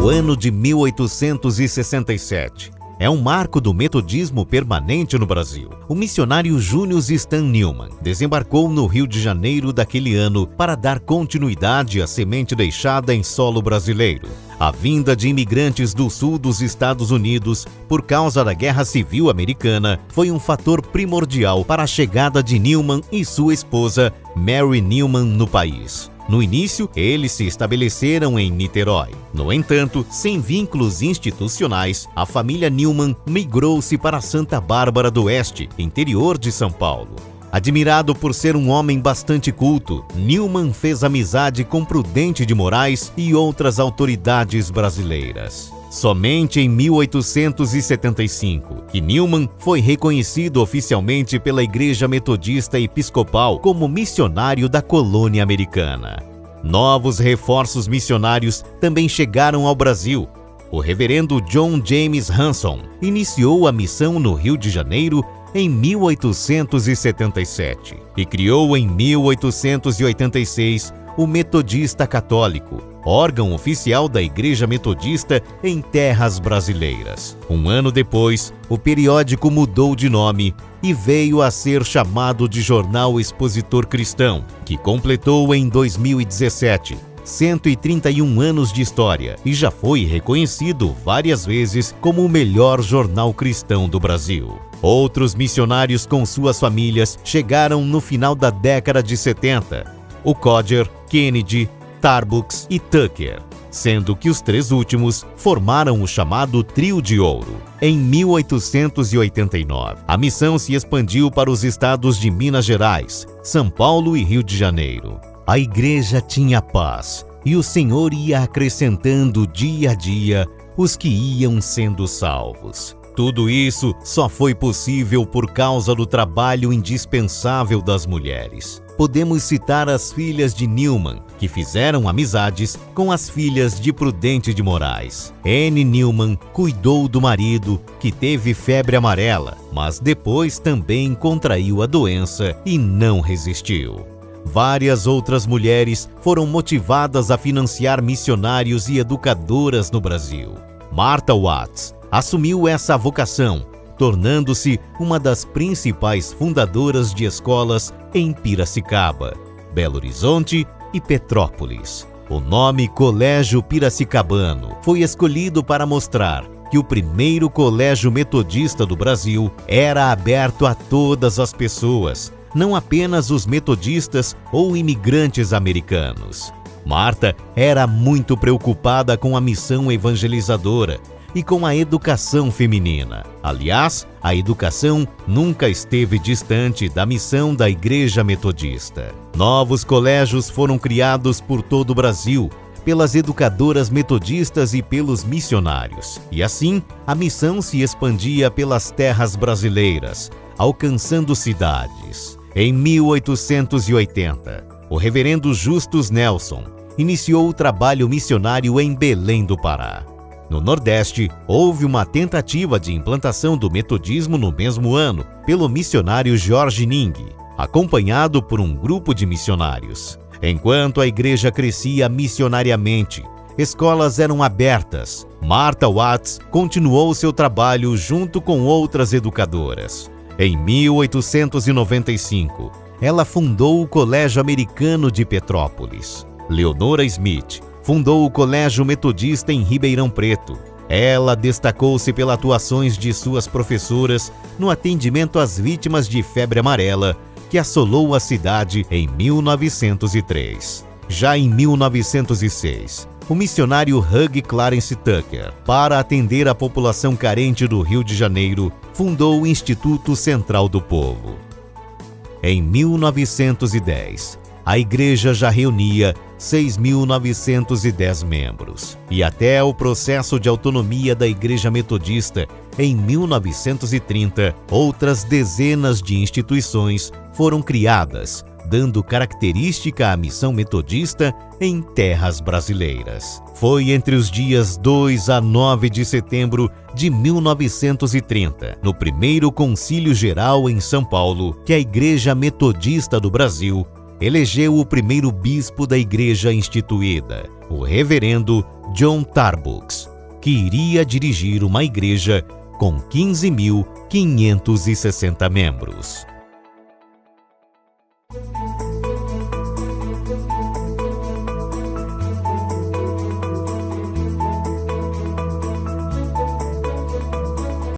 O ano de 1867 é um marco do metodismo permanente no Brasil. O missionário Junius Stan Newman desembarcou no Rio de Janeiro daquele ano para dar continuidade à semente deixada em solo brasileiro. A vinda de imigrantes do sul dos Estados Unidos por causa da Guerra Civil Americana foi um fator primordial para a chegada de Newman e sua esposa, Mary Newman, no país. No início, eles se estabeleceram em Niterói. No entanto, sem vínculos institucionais, a família Newman migrou-se para Santa Bárbara do Oeste, interior de São Paulo. Admirado por ser um homem bastante culto, Newman fez amizade com Prudente de Moraes e outras autoridades brasileiras. Somente em 1875, que Newman foi reconhecido oficialmente pela Igreja Metodista Episcopal como missionário da colônia americana. Novos reforços missionários também chegaram ao Brasil. O reverendo John James Hanson iniciou a missão no Rio de Janeiro em 1877 e criou em 1886 o Metodista Católico, órgão oficial da Igreja Metodista em terras brasileiras. Um ano depois, o periódico mudou de nome e veio a ser chamado de Jornal Expositor Cristão, que completou em 2017 131 anos de história e já foi reconhecido várias vezes como o melhor jornal cristão do Brasil. Outros missionários com suas famílias chegaram no final da década de 70. O Codger, Kennedy, Tarbucks e Tucker, sendo que os três últimos formaram o chamado Trio de Ouro. Em 1889, a missão se expandiu para os estados de Minas Gerais, São Paulo e Rio de Janeiro. A igreja tinha paz e o Senhor ia acrescentando dia a dia os que iam sendo salvos. Tudo isso só foi possível por causa do trabalho indispensável das mulheres. Podemos citar as filhas de Newman, que fizeram amizades com as filhas de Prudente de Moraes. Anne Newman cuidou do marido, que teve febre amarela, mas depois também contraiu a doença e não resistiu. Várias outras mulheres foram motivadas a financiar missionários e educadoras no Brasil. Martha Watts assumiu essa vocação, tornando-se uma das principais fundadoras de escolas em Piracicaba, Belo Horizonte e Petrópolis. O nome Colégio Piracicabano foi escolhido para mostrar que o primeiro colégio metodista do Brasil era aberto a todas as pessoas, não apenas os metodistas ou imigrantes americanos. Martha era muito preocupada com a missão evangelizadora e com a educação feminina. Aliás, a educação nunca esteve distante da missão da Igreja Metodista. Novos colégios foram criados por todo o Brasil, pelas educadoras metodistas e pelos missionários. E assim, a missão se expandia pelas terras brasileiras, alcançando cidades. Em 1880, o reverendo Justus Nelson iniciou o trabalho missionário em Belém do Pará. No Nordeste, houve uma tentativa de implantação do metodismo no mesmo ano pelo missionário Jorge Ning, acompanhado por um grupo de missionários. Enquanto a igreja crescia missionariamente, escolas eram abertas. Martha Watts continuou seu trabalho junto com outras educadoras. Em 1895, ela fundou o Colégio Americano de Petrópolis. Leonora Smith fundou o Colégio Metodista em Ribeirão Preto. Ela destacou-se pelas atuações de suas professoras no atendimento às vítimas de febre amarela, que assolou a cidade em 1903. Já em 1906, o missionário Hugh Clarence Tucker, para atender a população carente do Rio de Janeiro, fundou o Instituto Central do Povo. Em 1910, a igreja já reunia 6.910 membros. E até o processo de autonomia da Igreja Metodista, em 1930, outras dezenas de instituições foram criadas, dando característica à missão metodista em terras brasileiras. Foi entre os dias 2 a 9 de setembro de 1930, no primeiro Concílio Geral em São Paulo, que a Igreja Metodista do Brasil elegeu o primeiro bispo da igreja instituída, o reverendo John Tarbucks, que iria dirigir uma igreja com 15.560 membros.